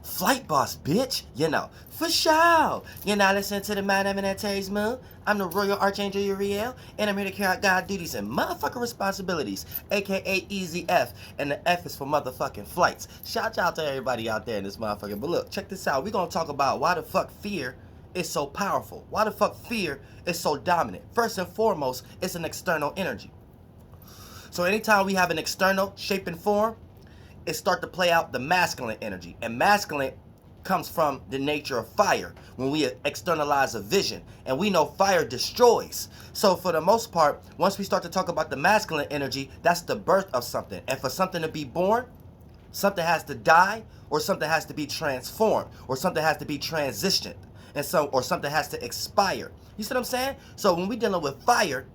Flight boss, bitch. For sure. You're not listening to the Man Eminent Terry's Moon. I'm the Royal Archangel Uriel, and I'm here to carry out God duties and motherfucking responsibilities, aka Easy F, and the F is for motherfucking flights. Shout out to everybody out there in this motherfucker. But look, check this out. We're gonna talk about why the fuck fear is so powerful. Why the fuck fear is so dominant. First and foremost, it's an external energy. So anytime we have an external shape and form, it start to play out the masculine energy. And masculine comes from the nature of fire when we externalize a vision. And we know fire destroys. So for the most part, once we start to talk about the masculine energy, that's the birth of something. And for something to be born, something has to die, or something has to be transformed, or something has to be transitioned, or something has to expire. You see what I'm saying? So when we dealing with fire,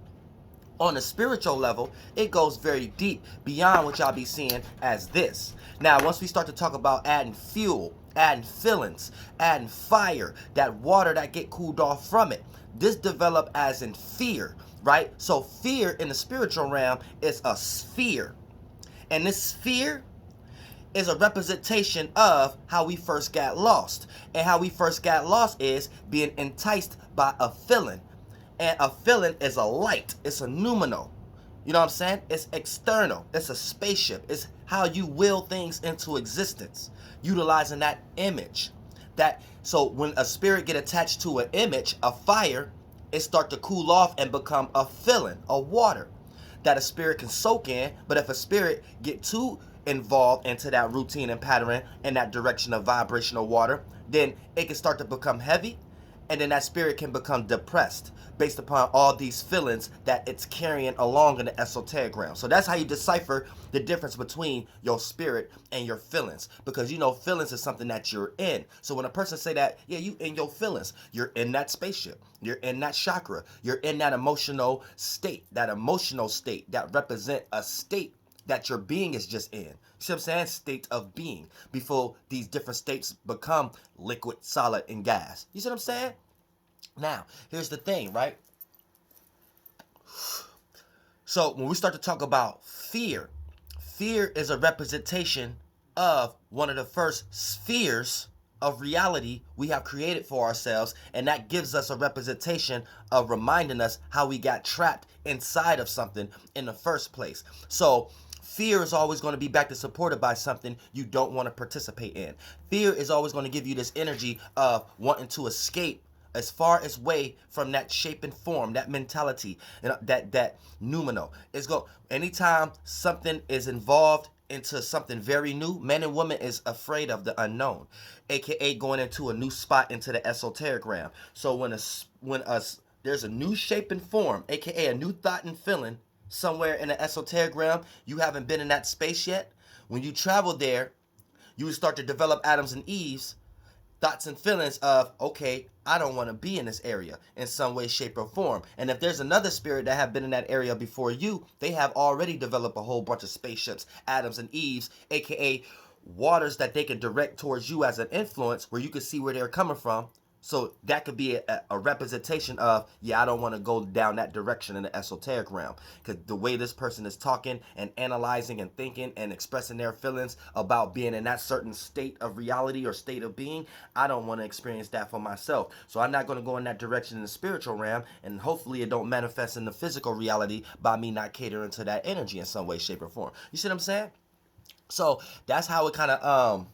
on a spiritual level, it goes very deep beyond what y'all be seeing as this. Now, once we start to talk about adding fuel, adding fillings, adding fire, that water that get cooled off from it, this develop as in fear, right? So fear in the spiritual realm is a sphere. And this sphere is a representation of how we first got lost. And how we first got lost is being enticed by a feeling. And a feeling is a light. It's a numino. You know what I'm saying? It's external. It's a spaceship. It's how you will things into existence, utilizing that image. So when a spirit get attached to an image, a fire, it start to cool off and become a feeling, a water that a spirit can soak in. But if a spirit get too involved into that routine and pattern in that direction of vibrational water, then it can start to become heavy, and then that spirit can become depressed based upon all these feelings that it's carrying along in the esoteric realm. So that's how you decipher the difference between your spirit and your feelings, because feelings is something that you're in. So when a person say that, yeah, you in your feelings, you're in that spaceship, you're in that chakra, you're in that emotional state that represent a state that your being is just in. You see what I'm saying? State of being before these different states become liquid, solid, and gas. You see what I'm saying? Now, here's the thing, right? So when we start to talk about fear, fear is a representation of one of the first spheres of reality we have created for ourselves, and that gives us a representation of reminding us how we got trapped inside of something in the first place. So fear is always going to be back to supported by something you don't want to participate in. Fear is always going to give you this energy of wanting to escape as far as way from that shape and form, that mentality, that numino. Anytime something is involved into something very new, men and women is afraid of the unknown, aka going into a new spot into the esoteric realm. So when there's a new shape and form, aka a new thought and feeling somewhere in the esoteric realm, you haven't been in that space yet. When you travel there, you would start to develop Adams and Eve's thoughts and feelings of, okay, I don't want to be in this area in some way, shape, or form. And if there's another spirit that have been in that area before you, they have already developed a whole bunch of spaceships, Adams and Eves, aka waters that they can direct towards you as an influence where you can see where they're coming from. So that could be a representation of, yeah, I don't want to go down that direction in the esoteric realm, because the way this person is talking and analyzing and thinking and expressing their feelings about being in that certain state of reality or state of being, I don't want to experience that for myself. So I'm not going to go in that direction in the spiritual realm, and hopefully it don't manifest in the physical reality by me not catering to that energy in some way, shape, or form. You see what I'm saying? So that's how it kind of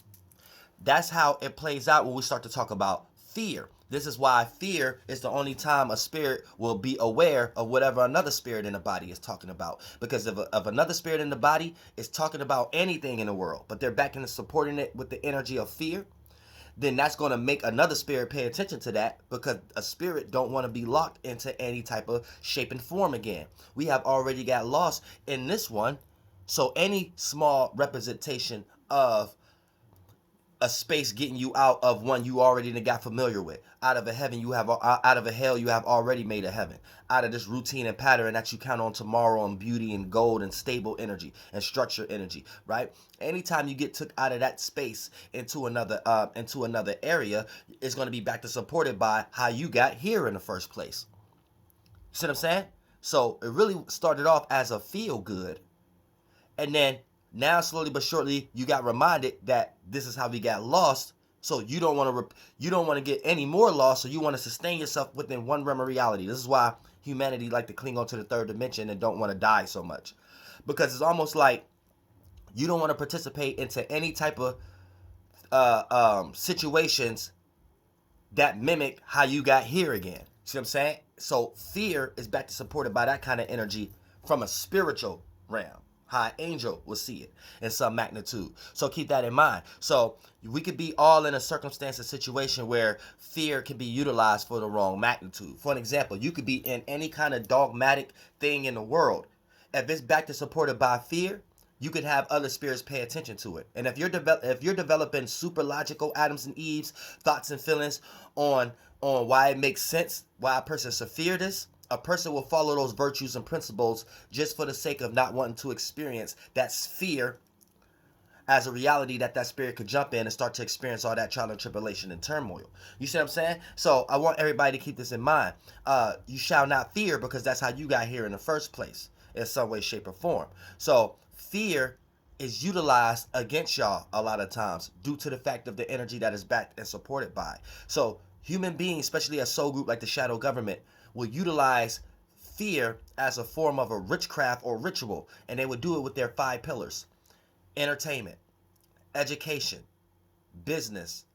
that's how it plays out when we start to talk about fear. This is why fear is the only time a spirit will be aware of whatever another spirit in the body is talking about. Because if another spirit in the body is talking about anything in the world, but they're backing and supporting it with the energy of fear, then that's going to make another spirit pay attention to that, because a spirit don't want to be locked into any type of shape and form again. We have already got lost in this one. So any small representation of a space getting you out of one you already got familiar with. Out of a heaven you have, out of a hell you have already made a heaven. Out of this routine and pattern that you count on tomorrow and beauty and gold and stable energy and structure energy, right? Anytime you get took out of that space into another area, it's going to be back to supported by how you got here in the first place. See what I'm saying? So it really started off as a feel good, and then now, slowly but surely, you got reminded that this is how we got lost So you don't want to you don't want to get any more lost, so you want to sustain yourself within one realm of reality. This is why humanity like to cling on to the third dimension and don't want to die so much. Because it's almost like you don't want to participate into any type of situations that mimic how you got here again. See what I'm saying? So fear is back to supported by that kind of energy from a spiritual realm. How an angel will see it in some magnitude. So keep that in mind. So we could be all in a circumstance, a situation where fear can be utilized for the wrong magnitude. For an example, you could be in any kind of dogmatic thing in the world. If it's back to supported by fear, you could have other spirits pay attention to it. And if you're developing super logical Adams and Eve's thoughts and feelings on why it makes sense, why a person should fear this, a person will follow those virtues and principles just for the sake of not wanting to experience that fear as a reality that spirit could jump in and start to experience all that trial and tribulation and turmoil. You see what I'm saying? So I want everybody to keep this in mind. You shall not fear, because that's how you got here in the first place, in some way, shape, or form. So fear is utilized against y'all a lot of times due to the fact of the energy that is backed and supported by. So human beings, especially a soul group like the shadow government, will utilize fear as a form of a witchcraft or ritual, and they would do it with their 5 pillars: entertainment, education, business,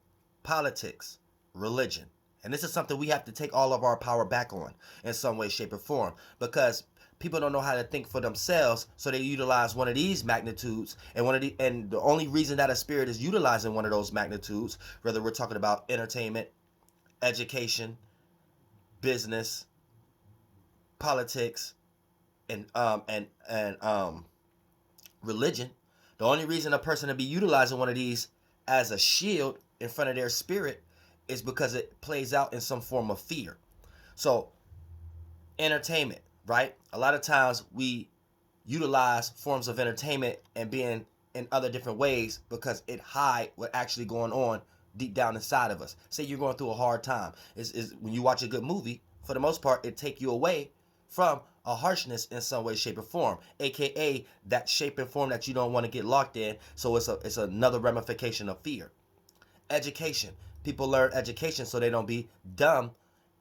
politics, religion. And this is something we have to take all of our power back on in some way, shape, or form, because people don't know how to think for themselves, so they utilize one of these magnitudes, and the only reason that a spirit is utilizing one of those magnitudes, whether we're talking about entertainment, education, business, politics, and religion, the only reason a person to be utilizing one of these as a shield in front of their spirit is because it plays out in some form of fear. So entertainment, right? A lot of times we utilize forms of entertainment and being in other different ways because it hide what's actually going on deep down inside of us. Say you're going through a hard time. Is when you watch a good movie, for the most part, it take you away from a harshness in some way, shape, or form, aka that shape and form that you don't want to get locked in. So it's another ramification of fear. Education. People learn education so they don't be dumb,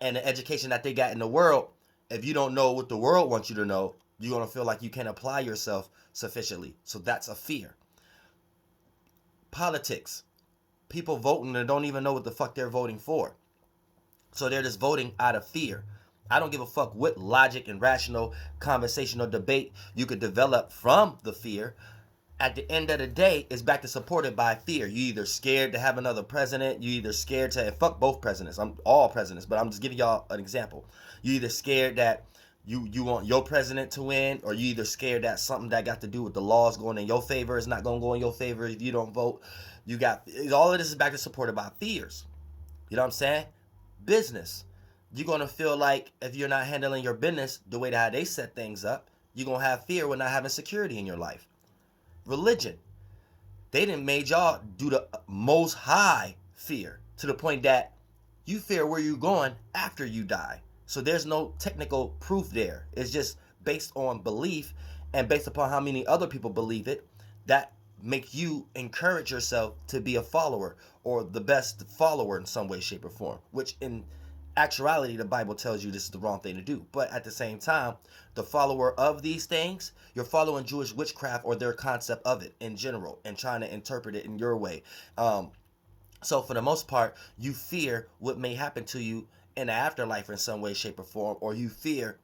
and the education that they got in the world, if you don't know what the world wants you to know, you're going to feel like you can't apply yourself sufficiently. So that's a fear. Politics. People voting and don't even know what the fuck they're voting for. So they're just voting out of fear. I don't give a fuck what logic and rational conversational debate you could develop from the fear. At the end of the day, it's back to supported by fear. You either scared to have another president, you either scared to, and fuck both presidents. I'm all presidents, but I'm just giving y'all an example. You either scared that you want your president to win, or you either scared that something that got to do with the laws going in your favor is not going to go in your favor if you don't vote. You got all of this is back to supported by fears. You know what I'm saying? Business. You're going to feel like if you're not handling your business the way that they set things up, you're going to have fear with not having security in your life. Religion. They didn't made y'all do the most high fear to the point that you fear where you're going after you die. So there's no technical proof there. It's just based on belief and based upon how many other people believe it, that make you encourage yourself to be a follower or the best follower in some way, shape, or form, which in actuality, the Bible tells you this is the wrong thing to do. But at the same time, the follower of these things, you're following Jewish witchcraft or their concept of it in general and trying to interpret it in your way. So for the most part, you fear what may happen to you in the afterlife in some way, shape, or form, or you fear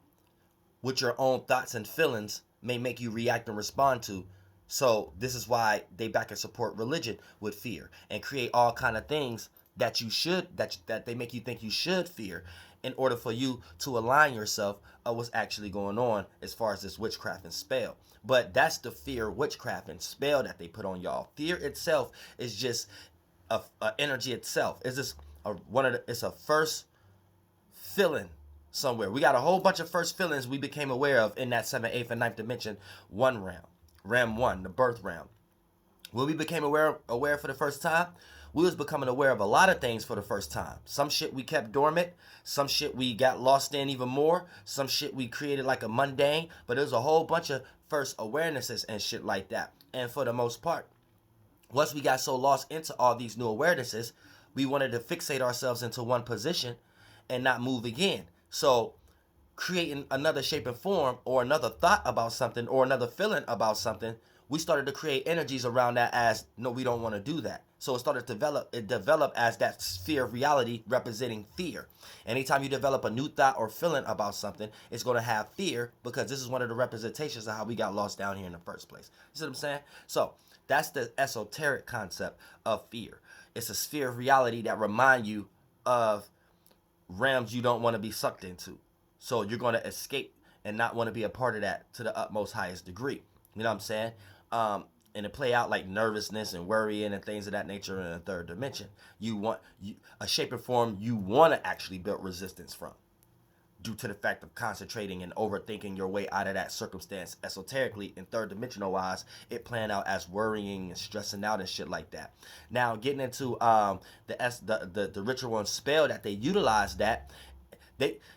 what your own thoughts and feelings may make you react and respond to. So this is why they back and support religion with fear and create all kind of things that you should, that they make you think you should fear in order for you to align yourself of what's actually going on as far as this witchcraft and spell. But that's the fear, witchcraft, and spell that they put on y'all. Fear itself is just a energy itself. It's just it's a first feeling somewhere. We got a whole bunch of first feelings we became aware of in that 7th, 8th, and 9th dimension, one realm. Realm 1, the birth realm. When we became aware for the first time, we was becoming aware of a lot of things for the first time. Some shit we kept dormant. Some shit we got lost in even more. Some shit we created like a mundane. But there's a whole bunch of first awarenesses and shit like that. And for the most part, once we got so lost into all these new awarenesses, we wanted to fixate ourselves into one position and not move again. So creating another shape and form or another thought about something or another feeling about something, we started to create energies around that as, no, we don't want to do that. So it started to develop as that sphere of reality representing fear. Anytime you develop a new thought or feeling about something, it's going to have fear, because this is one of the representations of how we got lost down here in the first place. You see what I'm saying? So that's the esoteric concept of fear. It's a sphere of reality that remind you of realms you don't want to be sucked into. So you're going to escape and not want to be a part of that to the utmost highest degree. You know what I'm saying? And it play out like nervousness and worrying and things of that nature in a third dimension. You want a shape and form you want to actually build resistance from, due to the fact of concentrating and overthinking your way out of that circumstance esoterically and third dimensional wise. It playing out as worrying and stressing out and shit like that. Now getting into the ritual and spell that they utilize, that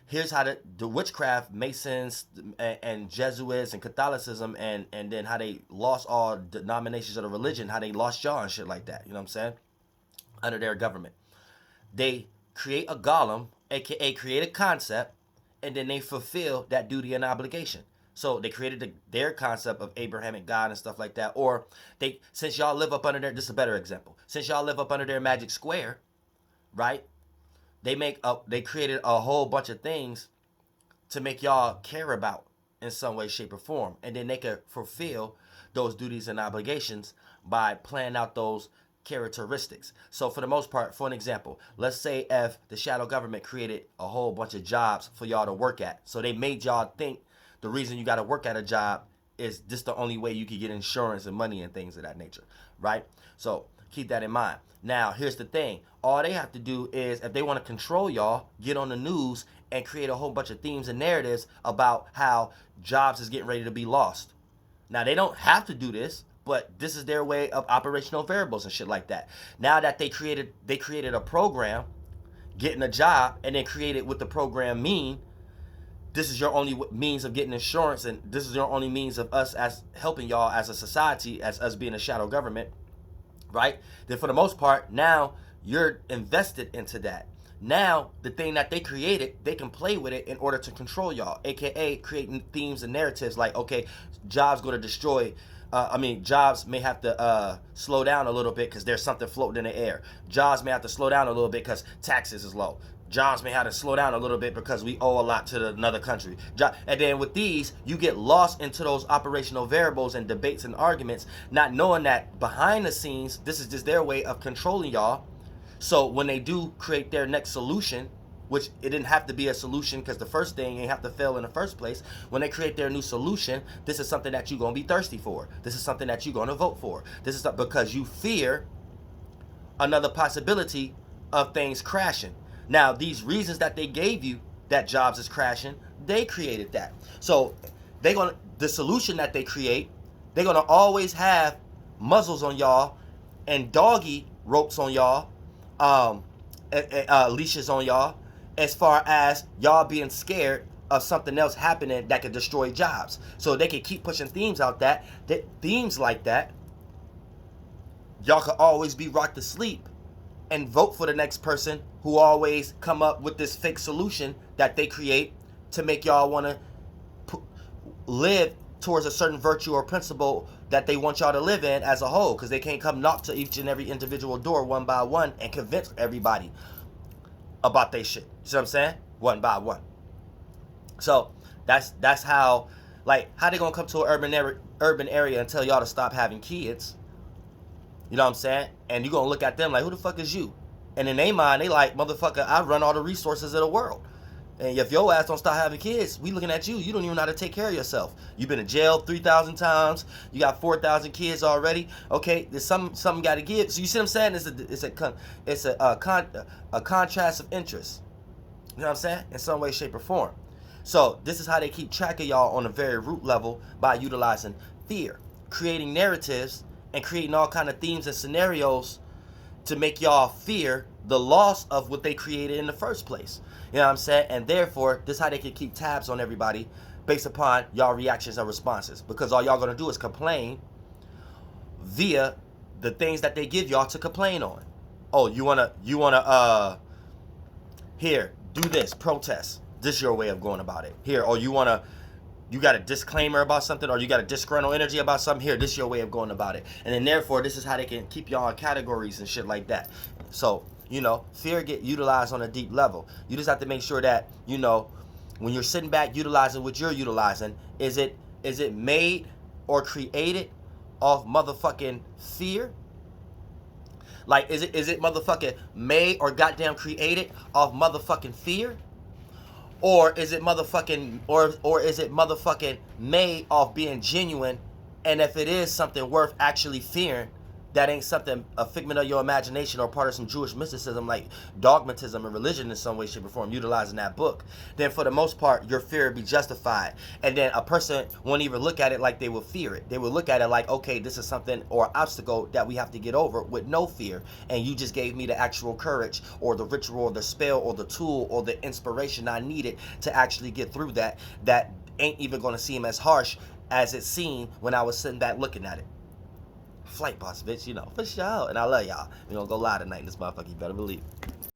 here's how the witchcraft, Masons and Jesuits and Catholicism and then how they lost all denominations of the religion, how they lost y'all and shit like that. You know what I'm saying? Under their government, they create a golem, aka create a concept, and then they fulfill that duty and obligation. So they created their concept of Abrahamic God and stuff like that. Or since y'all live up under their, this is a better example. Since y'all live up under their magic square, right? They created a whole bunch of things to make y'all care about in some way, shape, or form. And then they could fulfill those duties and obligations by playing out those characteristics. So for the most part, for an example, let's say if the shadow government created a whole bunch of jobs for y'all to work at. So they made y'all think the reason you got to work at a job is just the only way you could get insurance and money and things of that nature, right? So keep that in mind. Now, here's the thing. All they have to do is, if they want to control y'all, get on the news and create a whole bunch of themes and narratives about how jobs is getting ready to be lost. Now, they don't have to do this, but this is their way of operational variables and shit like that. Now that they created a program, getting a job, and then created what the program mean, this is your only means of getting insurance, and this is your only means of us as helping y'all as a society, as us being a shadow government, right? Then for the most part, now you're invested into that. Now, the thing that they created, they can play with it in order to control y'all, aka creating themes and narratives like, okay, jobs going to destroy. Jobs may have to slow down a little bit because there's something floating in the air. Jobs may have to slow down a little bit because taxes is low. Jobs may have to slow down a little bit because we owe a lot to another country. And then with these, you get lost into those operational variables and debates and arguments, not knowing that behind the scenes, this is just their way of controlling y'all. So when they do create their next solution, which it didn't have to be a solution because the first thing ain't have to fail in the first place. When they create their new solution, this is something that you're going to be thirsty for. This is something that you're going to vote for. This is because you fear another possibility of things crashing. Now, these reasons that they gave you that jobs is crashing, they created that. So the solution that they create, they're going to always have muzzles on y'all and doggy ropes on y'all, leashes on y'all, as far as y'all being scared of something else happening that could destroy jobs. So they can keep pushing themes out that themes like that, y'all could always be rocked to sleep and vote for the next person who always come up with this fake solution that they create to make y'all want to live towards a certain virtue or principle that they want y'all to live in as a whole, because they can't come knock to each and every individual door one by one and convince everybody about they shit. You see what I'm saying? One by one. So that's how they gonna come to an urban area and tell y'all to stop having kids? You know what I'm saying? And you gonna look at them like, who the fuck is you? And in their mind, they like, motherfucker, I run all the resources of the world. And if your ass don't stop having kids, we looking at you. You don't even know how to take care of yourself. You've been in jail 3,000 times. You got 4,000 kids already. Okay, there's something got to give. So you see what I'm saying? It's a contrast of interest. You know what I'm saying? In some way, shape, or form. So this is how they keep track of y'all on a very root level, by utilizing fear, creating narratives, and creating all kind of themes and scenarios to make y'all fear the loss of what they created in the first place. You know what I'm saying? And therefore, this is how they can keep tabs on everybody based upon y'all reactions and responses. Because all y'all gonna do is complain via the things that they give y'all to complain on. Oh, here, do this, protest. This is your way of going about it. Here, or you got a disclaimer about something, or you got a disgruntled energy about something. Here, this is your way of going about it. And then therefore, this is how they can keep y'all in categories and shit like that. So, fear get utilized on a deep level. You just have to make sure that, when you're sitting back utilizing what you're utilizing, is it made or created off motherfucking fear? Like, is it motherfucking made or goddamn created off motherfucking fear? Or is it motherfucking made off being genuine? And if it is something worth actually fearing, that ain't something, a figment of your imagination or part of some Jewish mysticism like dogmatism and religion in some way, shape, or form, utilizing that book, then for the most part, your fear would be justified. And then a person won't even look at it like they will fear it. They will look at it like, okay, this is something or obstacle that we have to get over with no fear. And you just gave me the actual courage or the ritual or the spell or the tool or the inspiration I needed to actually get through that. That ain't even going to seem as harsh as it seemed when I was sitting back looking at it. Flight boss, bitch, for sure. And I love y'all. We gonna go live tonight in this motherfucker, you better believe it.